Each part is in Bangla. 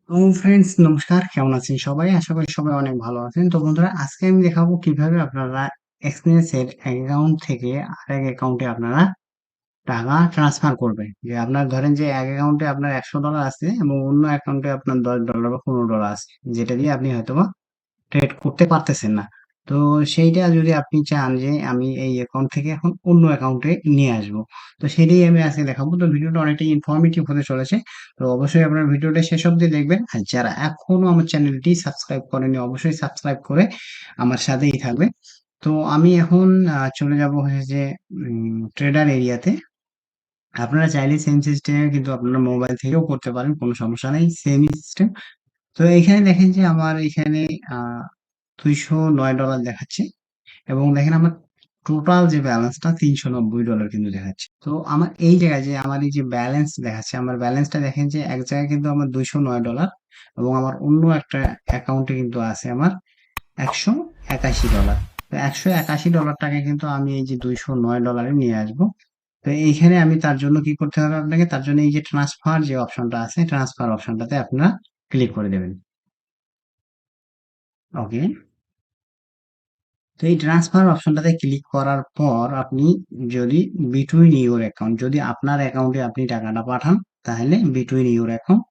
তো ফ্রেন্ডস, নমস্কার। কেমন আছেন সবাই? আশা করি সবাই অনেক ভালো আছেন। তো বন্ধুরা, আজকে আমি দেখাবো কিভাবে আপনারা এক্সনেস এর অ্যাকাউন্ট থেকে আরেক অ্যাকাউন্টে আপনারা টাকা ট্রান্সফার করবেন। যে আপনার ধরেন যে এক অ্যাকাউন্টে আপনার $100 আছে এবং অন্য অ্যাকাউন্টে আপনার $10 বা $15 আছে, যেটা দিয়ে আপনি হয়তোবা ট্রেড করতে পারতেছেন না। তো সেইটা যদি আপনি চান যে আমি এই অ্যাকাউন্ট থেকে এখন অন্য অ্যাকাউন্টে নিয়ে আসবো, তো সেটাই আমি আজকে দেখাবো। তো ভিডিওটা অনেকটাই ইনফরমেটিভ হতে চলেছে। তো অবশ্যই আপনার ভিডিওটা শেষ অবধি দেখবেন। আর যারা এখনো আমার চ্যানেলটি সাবস্ক্রাইব করেনি, অবশ্যই সাবস্ক্রাইব করে আমার সাথেই থাকবে। তো আমি এখন চলে যাব হচ্ছে যে ট্রেডার এরিয়াতে। আপনারা চাইলে সেম সিস্টেমে কিন্তু আপনারা মোবাইল থেকেও করতে পারেন, কোনো সমস্যা নেই, সেমই সিস্টেম। তো এখানে দেখেন যে আমার এখানে আহ $209 দেখাচ্ছে এবং দেখেন আমার টোটাল যে ব্যালেন্সটা $390 কিন্তু দেখাচ্ছে। তো আমার এই জায়গায় যে আমার এই যে ব্যালেন্স দেখাচ্ছে, আমার ব্যালেন্সটা দেখেন যে এক জায়গায় কিন্তু আমার $209 এবং আমার অন্য একটা অ্যাকাউন্টে কিন্তু আছে আমার $181। তো $181 কিন্তু আমি এই যে $209 নিয়ে আসবো। তো এইখানে আমি তার জন্য কি করতে হবে আপনাকে? তার জন্য এই যে ট্রান্সফার যে অপশনটা আছে, ট্রান্সফার অপশনটাতে আপনারা ক্লিক করে দেবেন। ওকে। তো এই ট্রান্সফার অপশনটাতে ক্লিক করার পর আপনি যদি বিটুইন ইউর অ্যাকাউন্ট, যদি আপনার অ্যাকাউন্টে আপনি টাকাটা পাঠান তাহলে বিটুইন ইউর অ্যাকাউন্ট,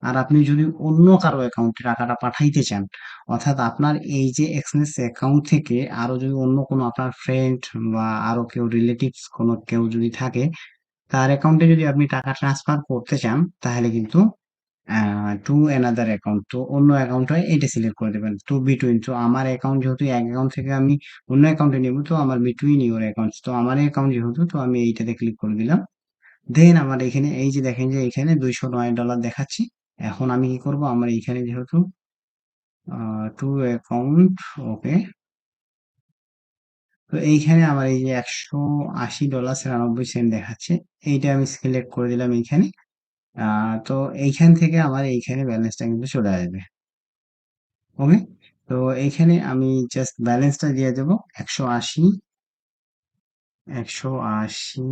আর আপনি যদি অন্য কারো অ্যাকাউন্টে টাকাটা পাঠাইতে চান, অর্থাৎ আপনার এই যে এক্সনেস অ্যাকাউন্ট থেকে আরো যদি অন্য কোনো আপনার ফ্রেন্ড বা আরো কেউ রিলেটিভস কোনো কেউ যদি থাকে, তার অ্যাকাউন্টে যদি আপনি টাকা ট্রান্সফার করতে চান তাহলে কিন্তু টু অ্যানাদার অ্যাকাউন্ট, তো অন্য অ্যাকাউন্ট হয় এটা সিলেক্ট করে দেবেন। টু বিটুইন, তো আমার অ্যাকাউন্ট যেহেতু এক অ্যাকাউন্ট থেকে আমি অন্য অ্যাকাউন্টে নেব, তো আমার বিটুইন ইউর অ্যাকাউন্ট, তো আমার অ্যাকাউন্ট যেহেতু, তো আমি এইটাতে ক্লিক করে দিলাম। দেন আমার এখানে এই যে দেখেন যে এখানে $209 দেখাচ্ছি। এখন আমি কি করব, আমার এইখানে যেহেতু টু অ্যাকাউন্ট, ওকে, তো এইখানে আমার এই যে $180.93 দেখাচ্ছে, এইটা আমি সিলেক্ট করে দিলাম এইখানে। তো এইখান থেকে আমার এইখানে ব্যালেন্সটা কিন্তু চলে আসবে। ওকে। তো এইখানে আমি জাস্ট ব্যালেন্সটা দিয়ে দেবো 180, 180।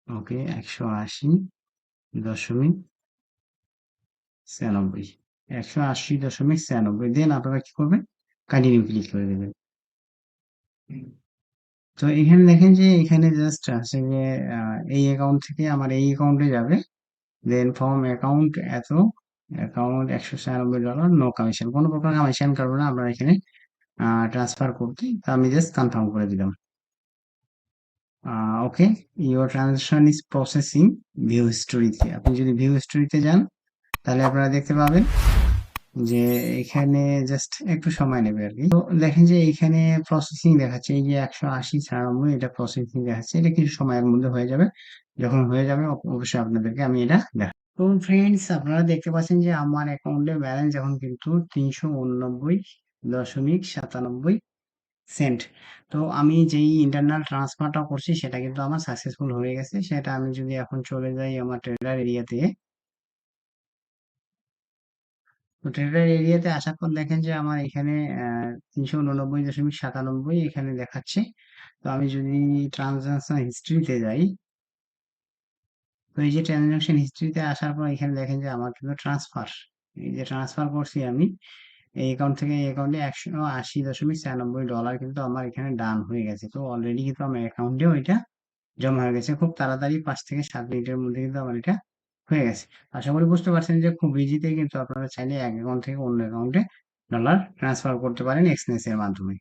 ওকে, 180.96, 180.96। দেন আপনারা কি করবেন? কন্টিনিউ ক্লিক করে দেবেন। তো এখানে দেখেন যে এখানে জাস্ট আছে যে এই অ্যাকাউন্ট থেকে আমার এই অ্যাকাউন্টে যাবে। দেন ফ্রম অ্যাকাউন্ট এত, অ্যাকাউন্ট $196, নো কমিশন, কোনো প্রকার কমিশন করবো না আপনারা এখানে ট্রান্সফার করতে। তো আমি জাস্ট কনফার্ম করে দিলাম। Okay, your transaction is processing. View হিস্টোরিতে আপনি যদি ভিউ হিস্টোরিতে যান তাহলে আপনারা দেখতে পাবেন যে এখানে জাস্ট একটু সময় নেবে আর কি। তো দেখেন যে এখানে প্রসেসিং দেখাচ্ছে, এই যে 180.96 এটা প্রসেসিং দেখাচ্ছে, এটা কিছু সময়ের মধ্যে হয়ে যাবে। যখন হয়ে যাবে অবশ্যই আপনাদেরকে আমি এটা দেখাবো। তো ফ্রেন্ডস, আপনারা দেখতে পাচ্ছেন যে আমার অ্যাকাউন্টে ব্যালেন্স এখন কিন্তু $389.97। তো আমি যেই ইন্টারনাল ট্রান্সফারটা করছি সেটা কিন্তু আমার সাকসেসফুল হয়ে গেছে। সেটা আমি যদি এখন চলে যাই আমার ট্রেডার এরিয়াতে, তো ট্রেডার এরিয়াতে আসার পর দেখেন যে আমার এখানে 389.97 এখানে দেখাচ্ছে। তো আমি যদি ট্রানজাকশন হিস্ট্রিতে যাই, তো এই যে ট্রানজাকশন হিস্ট্রিতে আসার পর এখানে দেখেন যে আমার কিন্তু ট্রান্সফার, এই যে ট্রান্সফার করছি আমি এই অ্যাকাউন্ট থেকে এই অ্যাকাউন্টে $180.96 কিন্তু আমার এখানে ডান হয়ে গেছে। তো অলরেডি কিন্তু আমার অ্যাকাউন্টেও এটা জমা হয়ে গেছে খুব তাড়াতাড়ি, 5 থেকে 7 মিনিটের মধ্যে কিন্তু আমার এটা হয়ে গেছে। আশা করি বুঝতে পারছেন যে খুব ইজিতেই কিন্তু আপনারা চাইলে এক অ্যাকাউন্ট থেকে অন্য অ্যাকাউন্টে ডলার ট্রান্সফার করতে পারেন এক্সনেস এর মাধ্যমে।